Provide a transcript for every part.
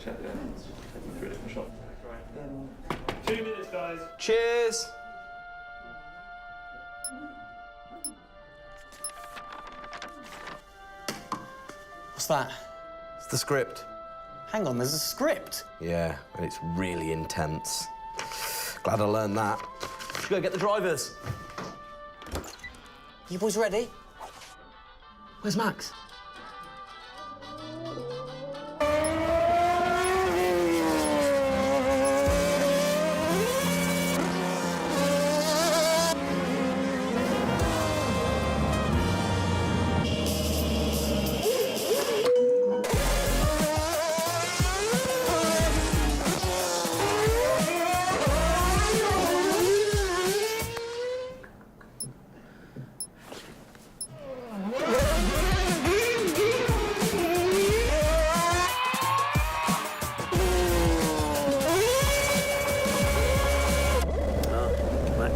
check there. Taking through a different shot. Right. 2 minutes, guys. Cheers. What's that? It's the script. Hang on, there's a script. Yeah, and it's really intense. Glad I learned that. Should go get the drivers. You boys ready? Where's Max?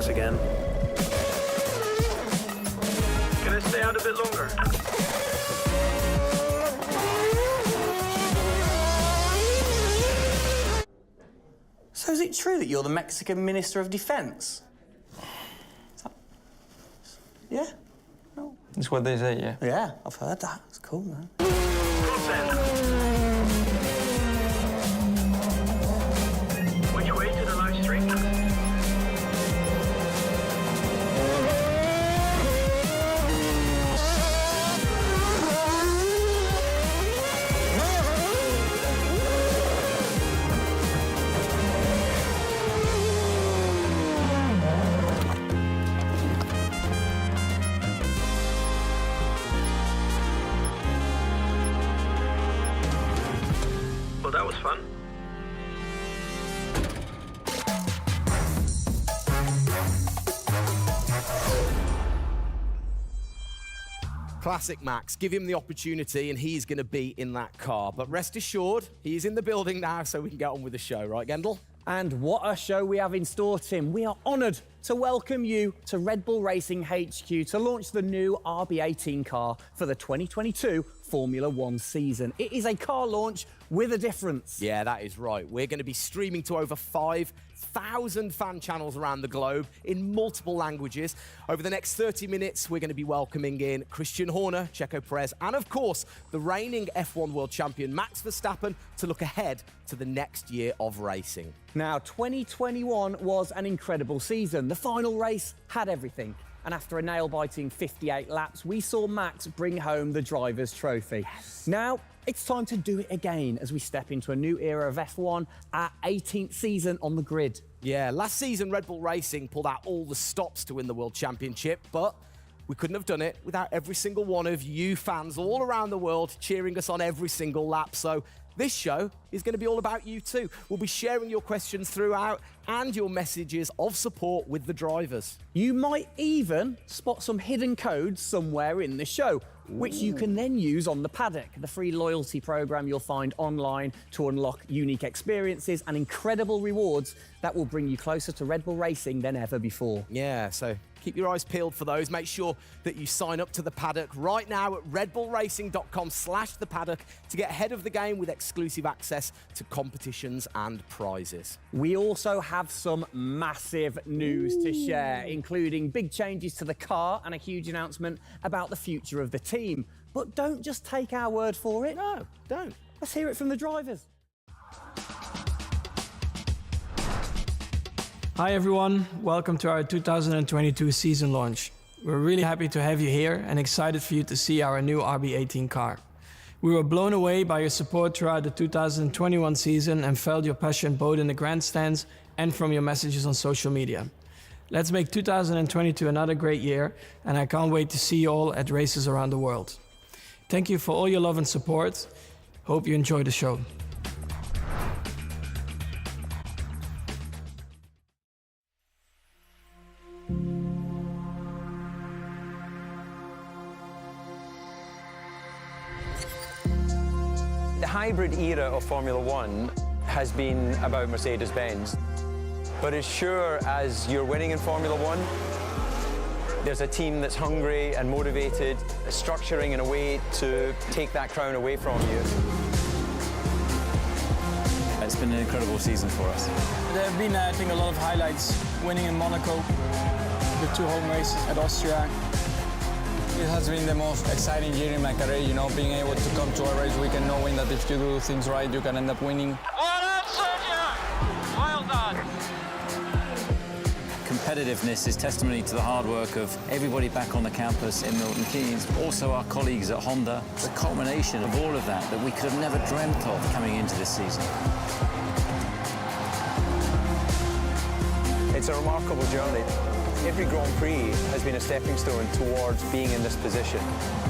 Again. Can I stay out a bit longer? So is it true that you're the Mexican Minister of Defense? Yeah? No. That's what they say, yeah. Yeah, I've heard that. It's cool, man. Which way to the live stream? Classic Max. Give him the opportunity and he's going to be in that car. But rest assured, he's in the building now so we can get on with the show, right, Gendel? And what a show we have in store, Tim. We are honoured to welcome you to Red Bull Racing HQ to launch the new RB18 car for the 2022 Formula One season. It is a car launch with a difference. Yeah, that is right. We're going to be streaming to over 5,000 fan channels around the globe in multiple languages. Over the next 30 minutes, we're going to be welcoming in Christian Horner, Checo Perez, and of course, the reigning F1 world champion Max Verstappen to look ahead to the next year of racing. Now, 2021 was an incredible season. The final race had everything. And after a nail-biting 58 laps, we saw Max bring home the Driver's Trophy. Yes. Now, it's time to do it again as we step into a new era of F1, our 18th season on the grid. Yeah, last season Red Bull Racing pulled out all the stops to win the World Championship, but we couldn't have done it without every single one of you fans all around the world cheering us on every single lap. So this show is going to be all about you too. We'll be sharing your questions throughout and your messages of support with the drivers. You might even spot some hidden codes somewhere in the show, which you can then use on the paddock, the free loyalty program you'll find online to unlock unique experiences and incredible rewards that will bring you closer to Red Bull Racing than ever before. Yeah, so keep your eyes peeled for those. Make sure that you sign up to the paddock right now at redbullracing.com/thepaddock to get ahead of the game with exclusive access to competitions and prizes. We also have some massive news to share, including big changes to the car and a huge announcement about the future of the team. But don't just take our word for it. No, don't. Let's hear it from the drivers. Hi everyone, welcome to our 2022 season launch. We're really happy to have you here and excited for you to see our new RB18 car. We were blown away by your support throughout the 2021 season and felt your passion both in the grandstands and from your messages on social media. Let's make 2022 another great year, and I can't wait to see you all at races around the world. Thank you for all your love and support. Hope you enjoy the show. The hybrid era of Formula One has been about Mercedes-Benz. But as sure as you're winning in Formula One, there's a team that's hungry and motivated, structuring in a way to take that crown away from you. It's been an incredible season for us. There have been, I think, a lot of highlights. Winning in Monaco, the 2 home races at Austria. It has been the most exciting year in my career, you know, being able to come to a race weekend knowing that if you do things right, you can end up winning. Well done, Sergio! Well done. Competitiveness is testimony to the hard work of everybody back on the campus in Milton Keynes, also our colleagues at Honda. It's a culmination of all of that we could have never dreamt of coming into this season. It's a remarkable journey. Every Grand Prix has been a stepping stone towards being in this position.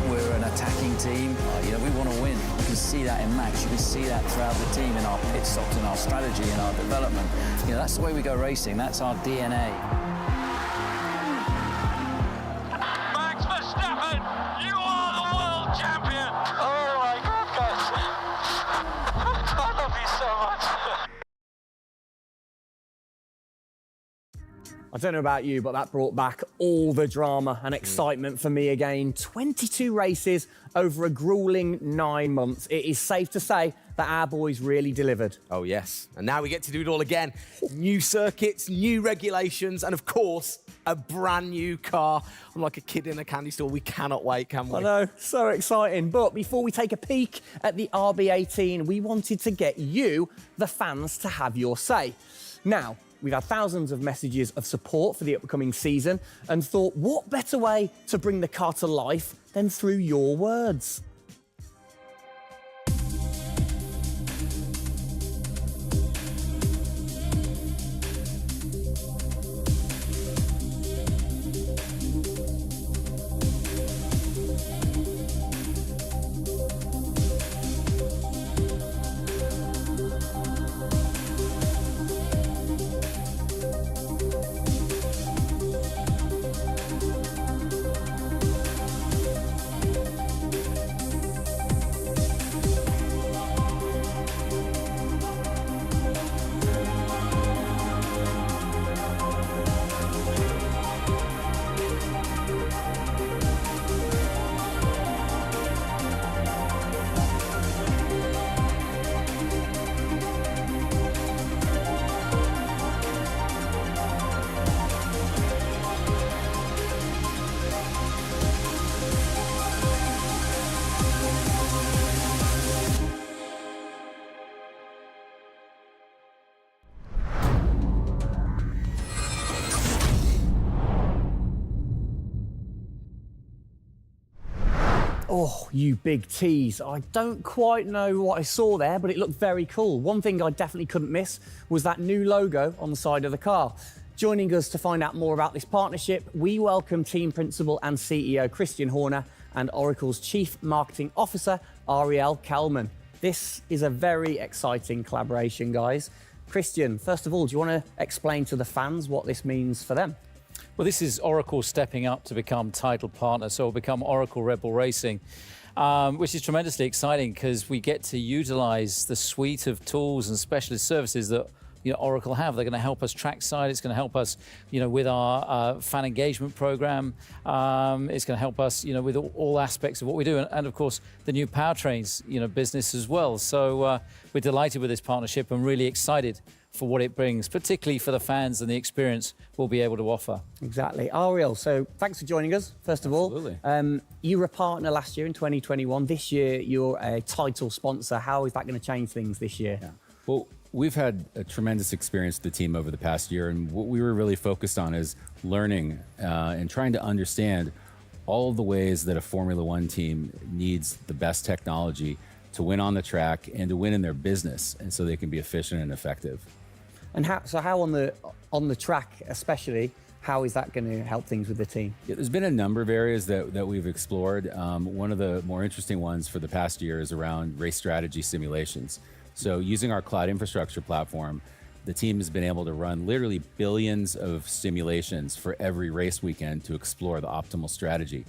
We're an attacking team. You know, we want to win. You can see that in Max. You can see that throughout the team in our pit stops, in our strategy, in our development. You know, that's the way we go racing. That's our DNA. Max Verstappen, you are the world champion! Oh my God, guys. I love you so much. I don't know about you, but that brought back all the drama and excitement for me again. 22 races over a grueling 9 months. It is safe to say that our boys really delivered. Oh, yes. And now we get to do it all again. New circuits, new regulations, and of course, a brand new car. I'm like a kid in a candy store. We cannot wait, can we? I know, so exciting. But before we take a peek at the RB18, we wanted to get you, the fans, to have your say. Now, we've had thousands of messages of support for the upcoming season and thought, what better way to bring the car to life than through your words? Oh, you big tease. I don't quite know what I saw there, but it looked very cool. One thing I definitely couldn't miss was that new logo on the side of the car. Joining us to find out more about this partnership, we welcome Team Principal and CEO Christian Horner and Oracle's Chief Marketing Officer, Ariel Kelman. This is a very exciting collaboration, guys. Christian, first of all, do you want to explain to the fans what this means for them? Well, this is Oracle stepping up to become title partner, so it'll become Oracle Red Bull Racing, which is tremendously exciting because we get to utilize the suite of tools and specialist services that Oracle have. They're going to help us trackside. It's going to help us, with our fan engagement program. It's going to help us, with all aspects of what we do, and of course the new powertrains, business as well. So we're delighted with this partnership and really excited for what it brings, particularly for the fans and the experience we'll be able to offer. Exactly. Ariel, so thanks for joining us, first of all. You were a partner last year in 2021. This year, you're a title sponsor. How is that going to change things this year? Yeah. Well, we've had a tremendous experience with the team over the past year, and what we were really focused on is learning and trying to understand all of the ways that a Formula One team needs the best technology to win on the track and to win in their business, and so they can be efficient and effective. And how on the track especially, how is that going to help things with the team? Yeah, there's been a number of areas that we've explored. One of the more interesting ones for the past year is around race strategy simulations. So using our cloud infrastructure platform, the team has been able to run literally billions of simulations for every race weekend to explore the optimal strategy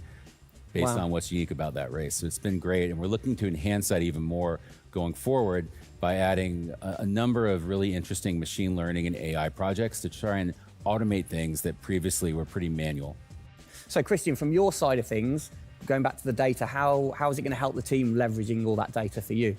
based on what's unique about that race. So it's been great, and we're looking to enhance that even more going forward by adding a number of really interesting machine learning and AI projects to try and automate things that previously were pretty manual. So Christian, from your side of things, going back to the data, how is it going to help the team leveraging all that data for you?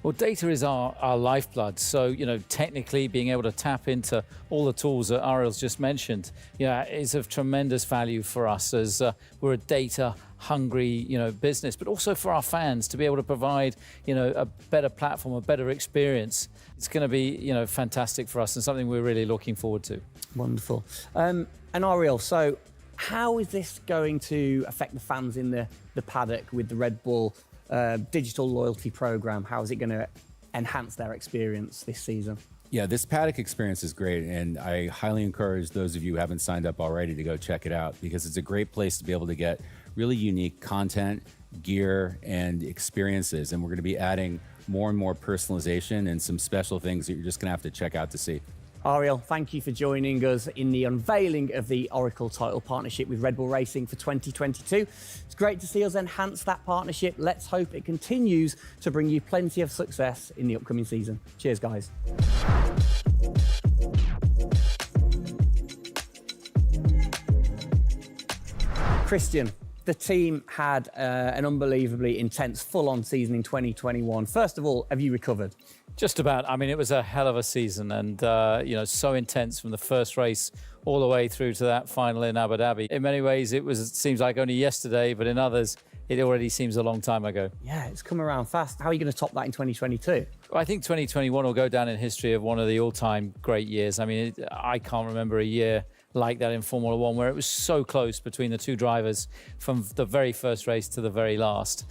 Well, data is our lifeblood. So, technically being able to tap into all the tools that Ariel's just mentioned, is of tremendous value for us as we're a data-hungry, business, but also for our fans to be able to provide, a better platform, a better experience. It's going to be, fantastic for us and something we're really looking forward to. Wonderful. And Ariel, so how is this going to affect the fans in the paddock with the Red Bull digital loyalty program? How is it going to enhance their experience this season? Yeah, this paddock experience is great, and I highly encourage those of you who haven't signed up already to go check it out, because it's a great place to be able to get really unique content, gear, and experiences. And we're going to be adding more and more personalization and some special things that you're just going to have to check out to see. Ariel, thank you for joining us in the unveiling of the Oracle title partnership with Red Bull Racing for 2022. It's great to see us enhance that partnership. Let's hope it continues to bring you plenty of success in the upcoming season. Cheers, guys. Christian, the team had an unbelievably intense, full-on season in 2021. First of all, have you recovered? Just about. I mean, it was a hell of a season, and so intense from the first race all the way through to that final in Abu Dhabi. In many ways, it seems like only yesterday, but in others, it already seems a long time ago. Yeah, it's come around fast. How are you going to top that in 2022? Well, I think 2021 will go down in history of one of the all-time great years. I mean, I can't remember a year like that in Formula One where it was so close between the two drivers from the very first race to the very last.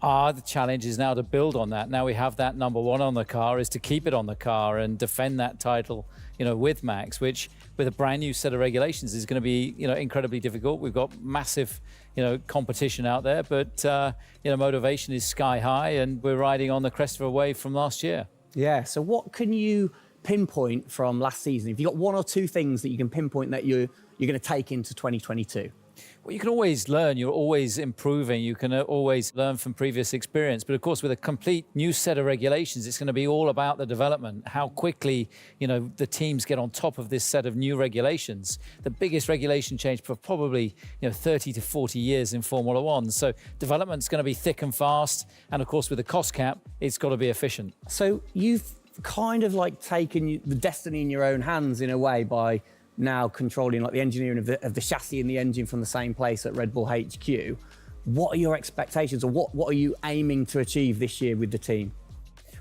The challenge is now to build on that. Now we have that number one on the car, is to keep it on the car and defend that title, with Max, which with a brand new set of regulations is going to be, incredibly difficult. We've got massive, competition out there, but, motivation is sky high, and we're riding on the crest of a wave from last year. Yeah, so what can you pinpoint from last season? If you've got one or two things that you can pinpoint that you're going to take into 2022? Well, you can always learn. You're always improving. You can always learn from previous experience. But of course, with a complete new set of regulations, it's going to be all about the development, how quickly, the teams get on top of this set of new regulations. The biggest regulation change for probably, 30 to 40 years in Formula One. So development's going to be thick and fast. And of course, with the cost cap, it's got to be efficient. So you've kind of like taken the destiny in your own hands in a way by now controlling like the engineering of the chassis and the engine from the same place at Red Bull HQ. What are your expectations, or what are you aiming to achieve this year with the team?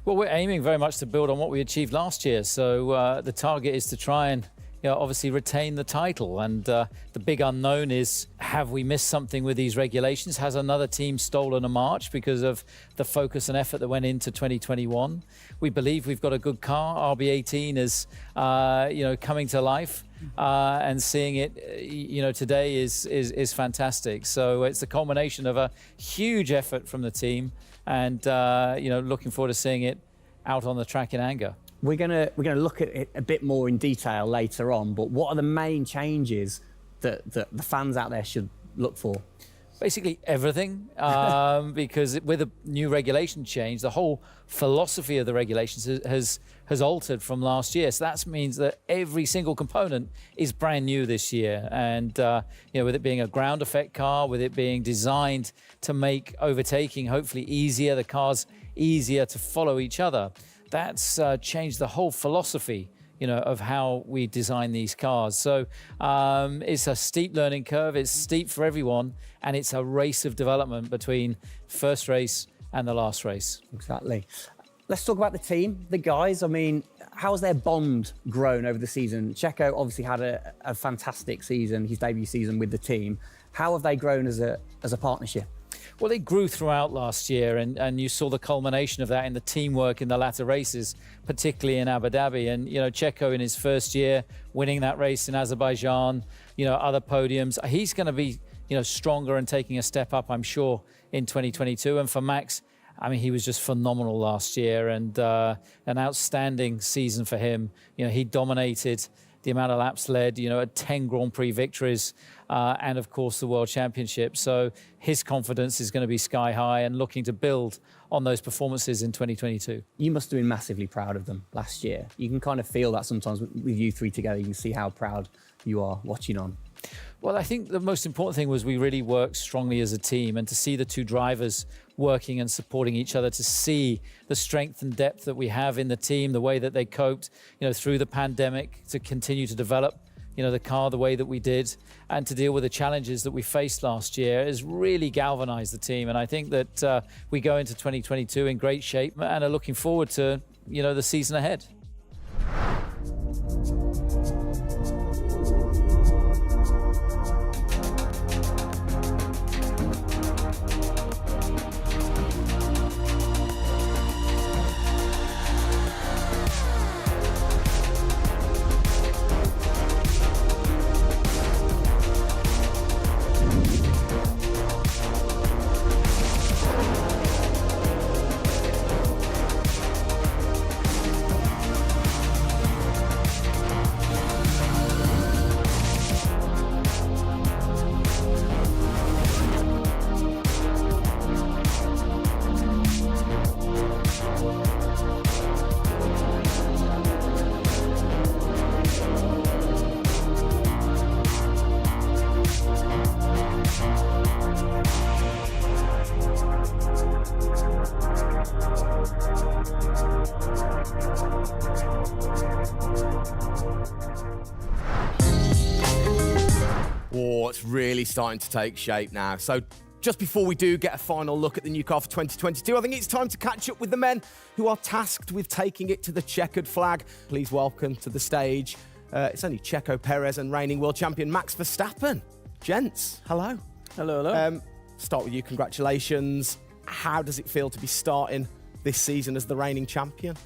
Well, we're aiming very much to build on what we achieved last year. So the target is to try and obviously retain the title. And the big unknown is, have we missed something with these regulations? Has another team stolen a march because of the focus and effort that went into 2021? We believe we've got a good car. RB18 is, coming to life. And seeing it, today is fantastic. So it's a culmination of a huge effort from the team, and looking forward to seeing it out on the track in anger. We're gonna look at it a bit more in detail later on. But what are the main changes that the fans out there should look for? Basically everything, because with a new regulation change, the whole philosophy of the regulations has altered from last year. So that means that every single component is brand new this year. And with it being a ground effect car, with it being designed to make overtaking hopefully easier, the cars easier to follow each other, that's changed the whole philosophy of how we design these cars. So it's a steep learning curve. It's steep for everyone, and it's a race of development between first race and the last race. Exactly. Let's talk about the team, the guys. I mean, how has their bond grown over the season? Checo obviously had a fantastic season, his debut season with the team. How have they grown as a partnership? Well, they grew throughout last year, and you saw the culmination of that in the teamwork in the latter races, particularly in Abu Dhabi. And, Checo in his first year, winning that race in Azerbaijan, other podiums. He's going to be, stronger and taking a step up, I'm sure, in 2022. And for Max, I mean, he was just phenomenal last year, and an outstanding season for him. He dominated the amount of laps led, 10 Grand Prix victories, and of course the World Championship. So his confidence is going to be sky high, and looking to build on those performances in 2022. You must have been massively proud of them last year. You can kind of feel that sometimes with you three together. You can see how proud you are watching on. Well, I think the most important thing was we really worked strongly as a team, and to see the two drivers working and supporting each other, to see the strength and depth that we have in the team, the way that they coped, through the pandemic, to continue to develop, the car the way that we did, and to deal with the challenges that we faced last year, has really galvanized the team. And I think that we go into 2022 in great shape and are looking forward to, the season ahead. Oh, it's really starting to take shape now. So just before we do get a final look at the new car for 2022, I think it's time to catch up with the men who are tasked with taking it to the checkered flag. Please welcome to the stage, it's only Checo Perez and reigning world champion Max Verstappen. Gents, hello. Hello, hello. Start with you, congratulations. How does it feel to be starting this season as the reigning champion?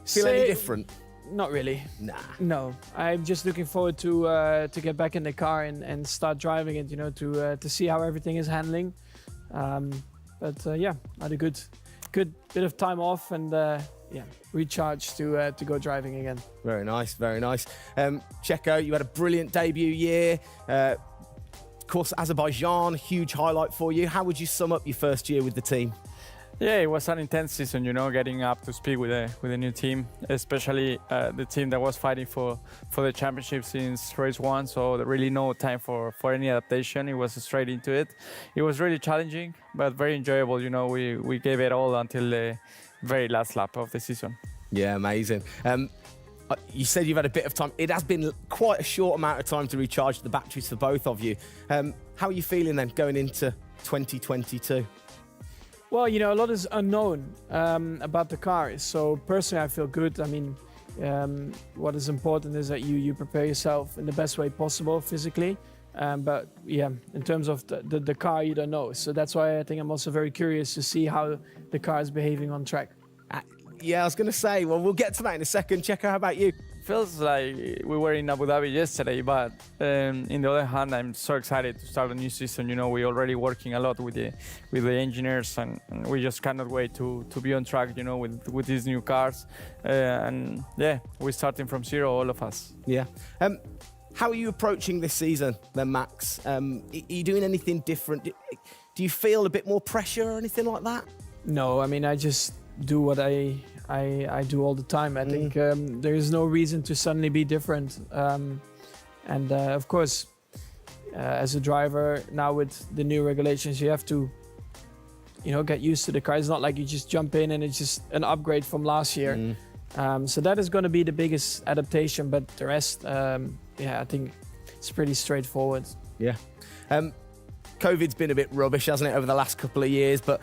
Feel any different? Not really. Nah. No, I'm just looking forward to get back in the car and start driving it. To see how everything is handling. Yeah, I had a good bit of time off and recharge to go driving again. Very nice, very nice. Checo, you had a brilliant debut year. Of course, Azerbaijan, huge highlight for you. How would you sum up your first year with the team? Yeah, it was an intense season, getting up to speed with a new team, especially the team that was fighting for the championship since race one. So there really no time for any adaptation. It was straight into it. It was really challenging, but very enjoyable. We gave it all until the very last lap of the season. Yeah, amazing. You said you've had a bit of time. It has been quite a short amount of time to recharge the batteries for both of you. How are you feeling then going into 2022? Well, a lot is unknown about the car. So personally, I feel good. I mean, what is important is that you prepare yourself in the best way possible physically. But yeah, in terms of the car, you don't know. So that's why I think I'm also very curious to see how the car is behaving on track. Yeah, I was going to say, well, we'll get to that in a second. Checo, how about you? Feels like we were in Abu Dhabi yesterday, but in the other hand, I'm so excited to start a new season. You know, we're already working a lot with the engineers, and we just cannot wait to be on track. You know, with these new cars, and yeah, we're starting from zero, all of us. Yeah. How are you approaching this season, then, Max? Are you doing anything different? Do you feel a bit more pressure or anything like that? No, I mean, I just do what I do all the time. I think there is no reason to suddenly be different. And of course, as a driver, now with the new regulations, you have to, get used to the car. It's not like you just jump in and it's just an upgrade from last year. So that is going to be the biggest adaptation. But the rest, I think it's pretty straightforward. Yeah. COVID's been a bit rubbish, hasn't it, over the last couple of years? But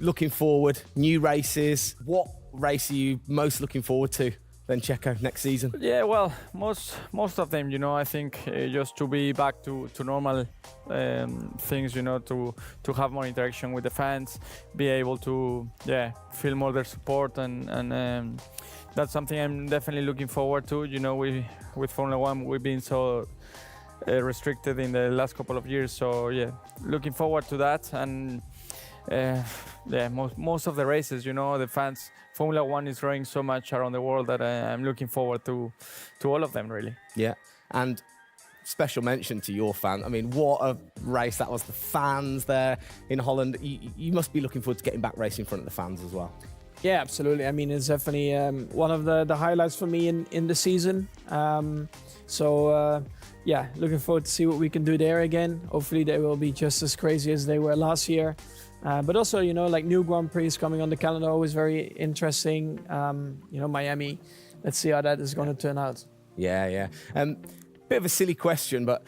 looking forward, new races. What race are you most looking forward to then, Checo, next season? Yeah, well, most of them, I think just to be back to normal things, to have more interaction with the fans, be able to, feel more their support, and that's something I'm definitely looking forward to. With Formula One, we've been so restricted in the last couple of years, so yeah, looking forward to that. And most of the races, the fans, Formula One is growing so much around the world that I'm looking forward to all of them, really. Yeah, and special mention to your fan. I mean, what a race that was. The fans there in Holland. You must be looking forward to getting back racing in front of the fans as well. Yeah, absolutely. I mean, it's definitely one of the highlights for me in the season. Looking forward to see what we can do there again. Hopefully they will be just as crazy as they were last year. But also, like new Grand Prix coming on the calendar, always very interesting. Miami, let's see how that is going to turn out. Yeah. Bit of a silly question, but,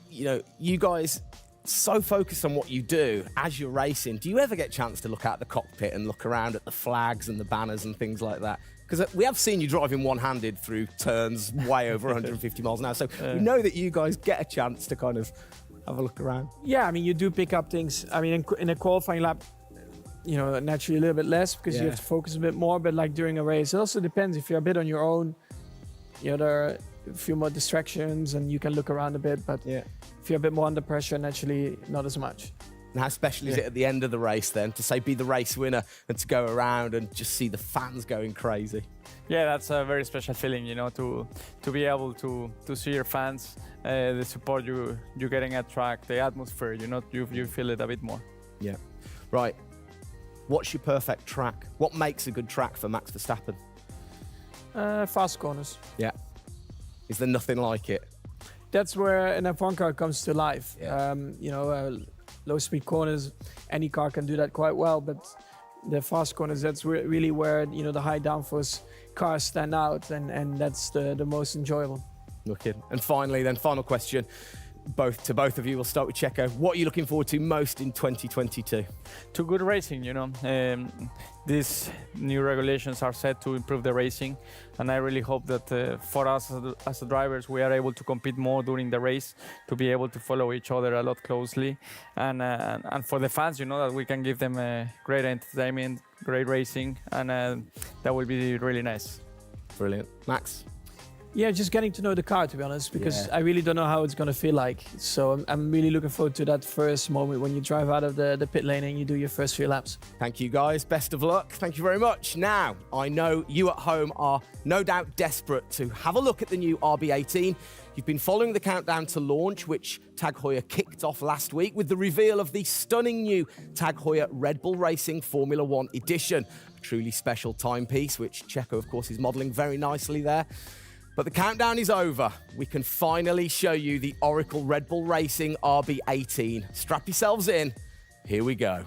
you guys so focused on what you do as you're racing. Do you ever get a chance to look out the cockpit and look around at the flags and the banners and things like that? Because we have seen you driving one-handed through turns way over 150 miles an hour. So we know that you guys get a chance to kind of have a look around. Yeah, I mean, you do pick up things. I mean, in a qualifying lap, naturally a little bit less because you have to focus a bit more. But like during a race, it also depends. If you're a bit on your own, there are a few more distractions and you can look around a bit. But if you're a bit more under pressure, naturally not as much. And how special is it at the end of the race then to say be the race winner and to go around and just see the fans going crazy? Yeah, that's a very special feeling, to be able to see your fans, the support you're getting at track, the atmosphere, you feel it a bit more. Yeah. Right. What's your perfect track? What makes a good track for Max Verstappen? Fast corners. Yeah. Is there nothing like it? That's where an F1 car comes to life. Yeah. Low speed corners, any car can do that quite well, but the fast corners, that's really where the high downforce cars stand out, and that's the most enjoyable. Looking. And finally then, final question, to both of you. We'll start with Checo. What are you looking forward to most in 2022? To good racing, these new regulations are set to improve the racing, and I really hope that for us as drivers, we are able to compete more during the race, to be able to follow each other a lot closely, and for the fans, that we can give them great entertainment, great racing, and that will be really nice. Brilliant. Max? Yeah, just getting to know the car, to be honest, because I really don't know how it's going to feel like. So I'm really looking forward to that first moment when you drive out of the pit lane and you do your first few laps. Thank you, guys. Best of luck. Thank you very much. Now, I know you at home are no doubt desperate to have a look at the new RB18. You've been following the countdown to launch, which Tag Heuer kicked off last week with the reveal of the stunning new Tag Heuer Red Bull Racing Formula One edition. A truly special timepiece, which Checo, of course, is modelling very nicely there. But the countdown is over. We can finally show you the Oracle Red Bull Racing RB18. Strap yourselves in. Here we go.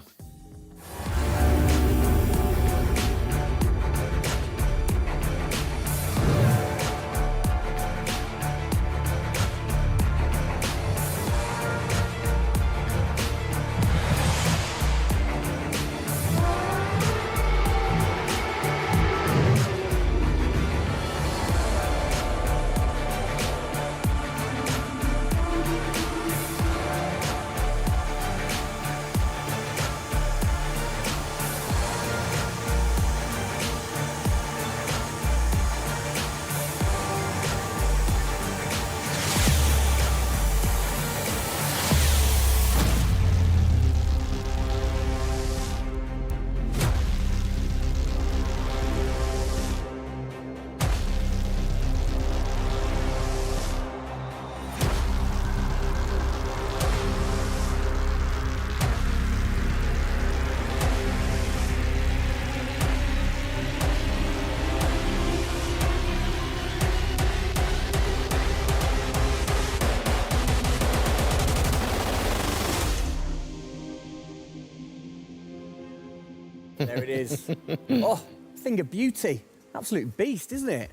There it is. Oh, thing of beauty. Absolute beast, isn't it?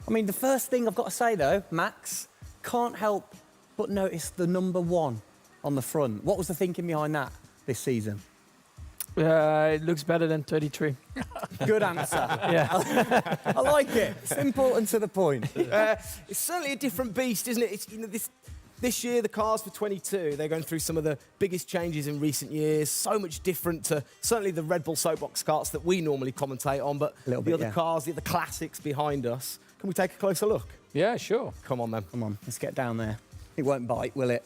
I mean, the first thing I've got to say, though, Max, can't help but notice the number 1 on the front. What was the thinking behind that this season? It looks better than 33. Good answer. Yeah. I like it. Simple and to the point. It's certainly a different beast, isn't it? It's, you know, this year, the cars for 22, they're going through some of the biggest changes in recent years. So much different to certainly the Red Bull soapbox karts that we normally commentate on, but the other cars, the other classics behind us. Can we take a closer look? Yeah, sure. Come on, then. Come on, let's get down there. It won't bite, will it?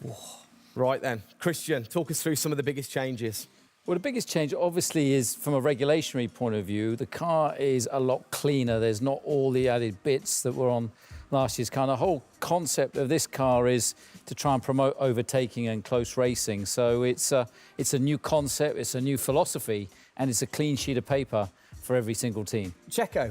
Whoa. Right then, Christian, talk us through some of the biggest changes. Well, the biggest change obviously is from a regulatory point of view. The car is a lot cleaner. There's not all the added bits that were on last year's car. The whole concept of this car is to try and promote overtaking and close racing. So it's a new concept, it's a new philosophy, and it's a clean sheet of paper for every single team. Checo,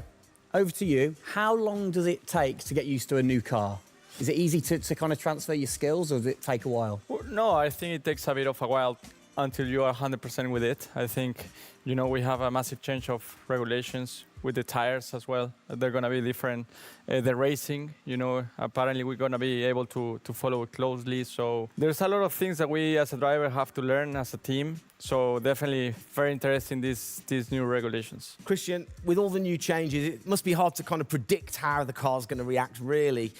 over to you. How long does it take to get used to a new car? Is it easy to kind of transfer your skills, or does it take a while? Well, no, I think it takes a bit of a while until you are 100% with it. I think, you know, we have a massive change of regulations with the tires as well. They're going to be different. The racing, you know, apparently we're going to be able to follow it closely. So there's a lot of things that we as a driver have to learn as a team. So definitely very interesting, these new regulations. Christian, with all the new changes, it must be hard to kind of predict how the car's going to react, really.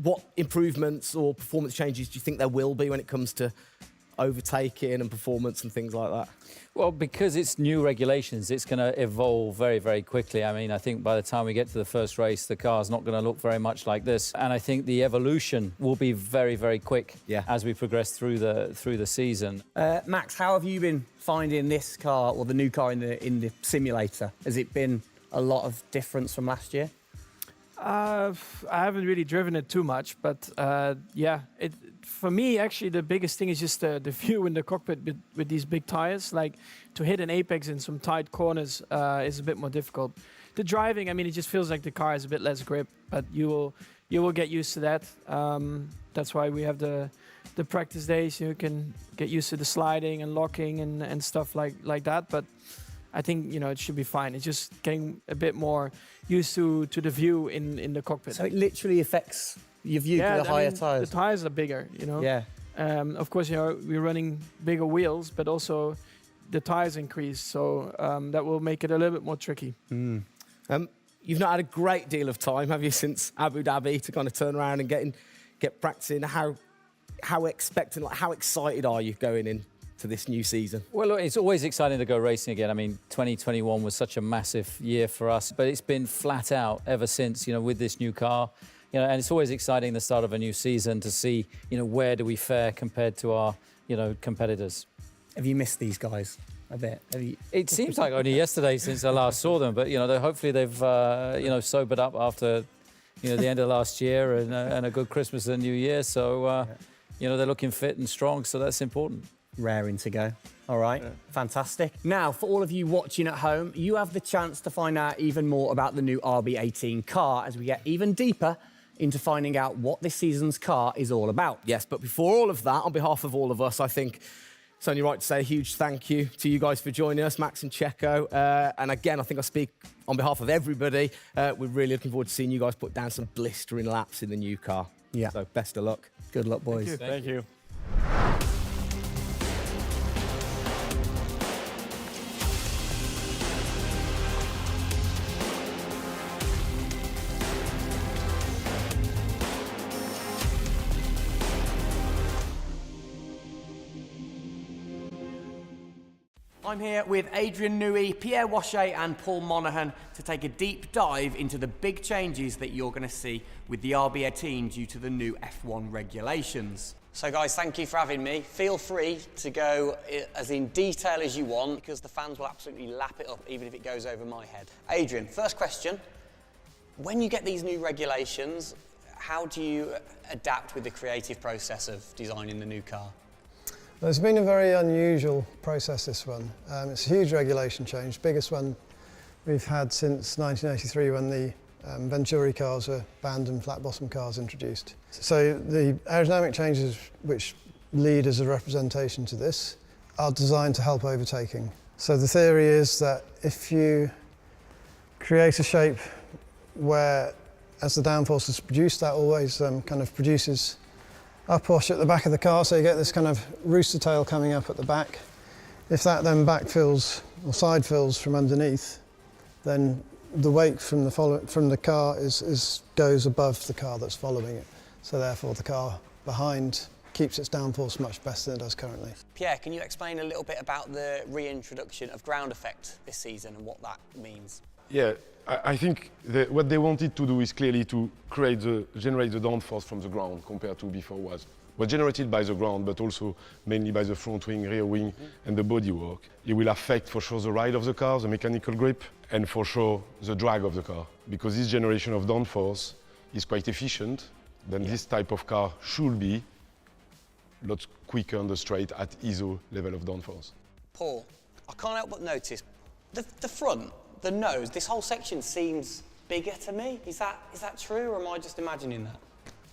What improvements or performance changes do you think there will be when it comes to overtaking and performance and things like that? Well, because it's new regulations, it's going to evolve very, very quickly. I mean, I think by the time we get to the first race, the car's not going to look very much like this. And I think the evolution will be very, very quick as we progress through the season. Max, how have you been finding this car, or the new car in the simulator? Has it been a lot of difference from last year? I haven't really driven it too much, but yeah, for me, actually, the biggest thing is just the view in the cockpit with these big tires. Like, to hit an apex in some tight corners is a bit more difficult. The driving, I mean, it just feels like the car has a bit less grip, but you will get used to that. That's why we have the practice days. You can get used to the sliding and locking and stuff like that. But I think, you know, it should be fine. It's just getting a bit more used to the view in the cockpit. So it literally affects your view to the higher tyres? The tyres are bigger, you know. Yeah. Of course, you know, we're running bigger wheels, but also the tyres increase. So that will make it a little bit more tricky. You've not had a great deal of time, have you, since Abu Dhabi to kind of turn around and get practicing? How expectant, like, how excited are you going in to this new season? Well, look, it's always exciting to go racing again. I mean, 2021 was such a massive year for us, but it's been flat out ever since, you know, with this new car. You know, and it's always exciting the start of a new season to see, you know, where do we fare compared to our, you know, competitors. Have you missed these guys a bit? It seems like only yesterday since I last saw them, but, you know, hopefully they've, you know, sobered up after, you know, the end of last year and a good Christmas and New Year. So, you know, they're looking fit and strong, so that's important. Raring to go. All right, fantastic. Now, for all of you watching at home, you have the chance to find out even more about the new RB18 car as we get even deeper into finding out what this season's car is all about. Yes, but before all of that, on behalf of all of us, I think it's only right to say a huge thank you to you guys for joining us, Max and Checo. And again, I think I speak on behalf of everybody. We're really looking forward to seeing you guys put down some blistering laps in the new car. Yeah. So best of luck. Good luck, boys. Thank you. I'm here with Adrian Newey, Pierre Wachet and Paul Monaghan to take a deep dive into the big changes that you're going to see with the RB18 due to the new F1 regulations. So guys, thank you for having me. Feel free to go as in detail as you want, because the fans will absolutely lap it up even if it goes over my head. Adrian, first question. When you get these new regulations, how do you adapt with the creative process of designing the new car? Well, it's been a very unusual process, this one. It's a huge regulation change, biggest one we've had since 1983 when the Venturi cars were banned and flat bottom cars introduced. So the aerodynamic changes which lead as a representation to this are designed to help overtaking. So the theory is that if you create a shape where, as the downforce is produced, that always kind of produces a push at the back of the car, so you get this kind of rooster tail coming up at the back. If that then backfills or side fills from underneath, then the weight from the car goes above the car that's following it. So therefore the car behind keeps its downforce much better than it does currently. Pierre, can you explain a little bit about the reintroduction of ground effect this season and what that means? Yeah, I think what they wanted to do is clearly to generate the downforce from the ground compared to before was generated by the ground, but also mainly by the front wing, rear wing, and the bodywork. It will affect for sure the ride of the car, the mechanical grip, and for sure the drag of the car. Because this generation of downforce is quite efficient, then this type of car should be lots quicker on the straight at ISO level of downforce. Paul, I can't help but notice the front, the nose, this whole section seems bigger to me. Is that true, or am I just imagining that?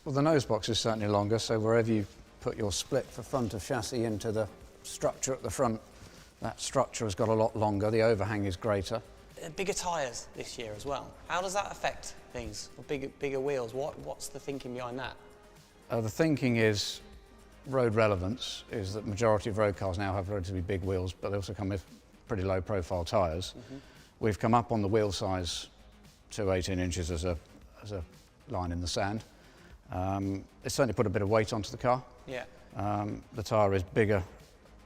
Well, the nose box is certainly longer, so wherever you put your split for front of chassis into the structure at the front, that structure has got a lot longer, the overhang is greater. Bigger tyres this year as well. How does that affect things? Bigger wheels, what's the thinking behind that? The thinking is, road relevance is that majority of road cars now have relatively big wheels, but they also come with pretty low profile tyres. We've come up on the wheel size to 18 inches as a line in the sand. It's certainly put a bit of weight onto the car. Yeah. The tyre is bigger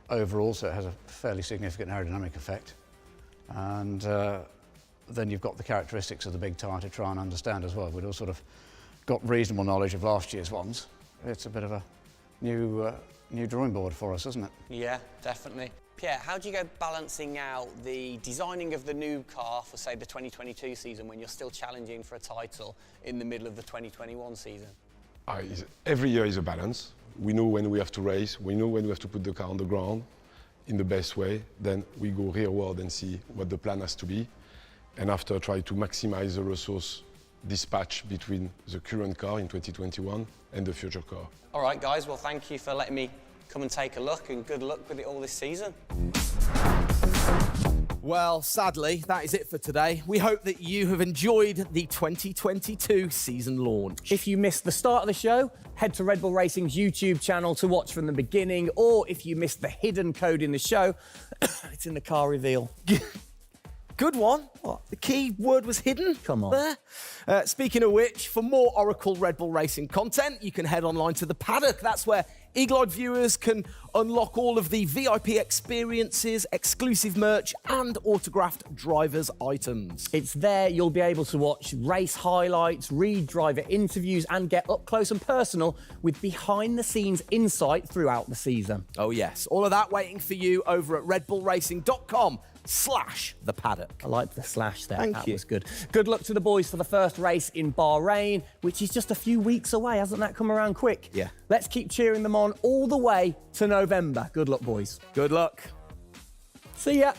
overall, so it has a fairly significant aerodynamic effect. And then you've got the characteristics of the big tyre to try and understand as well. We'd all sort of got reasonable knowledge of last year's ones. It's a bit of a new drawing board for us, isn't it? Yeah, definitely. Pierre, how do you go balancing out the designing of the new car for, say, the 2022 season when you're still challenging for a title in the middle of the 2021 season? Every year is a balance. We know when we have to race, we know when we have to put the car on the ground in the best way. Then we go rearward and see what the plan has to be. And after, try to maximize the resource dispatch between the current car in 2021 and the future car. All right, guys, well, thank you for letting me come and take a look, and good luck with it all this season. Well, sadly, that is it for today. We hope that you have enjoyed the 2022 season launch. If you missed the start of the show, head to Red Bull Racing's YouTube channel to watch from the beginning, or if you missed the hidden code in the show, it's in the car reveal. Good one. What? The key word was hidden? Come on. There. Speaking of which, for more Oracle Red Bull Racing content, you can head online to the paddock. That's where Eagle-eyed viewers can unlock all of the VIP experiences, exclusive merch, and autographed drivers' items. It's there you'll be able to watch race highlights, read driver interviews, and get up close and personal with behind-the-scenes insight throughout the season. Oh yes, all of that waiting for you over at redbullracing.com/the paddock. I like the slash there. Thank that you. was good. Good luck to the boys for the first race in Bahrain, which is just a few weeks away. Hasn't that come around quick? Yeah. Let's keep cheering them on all the way to November. Good luck, boys. Good luck. See ya.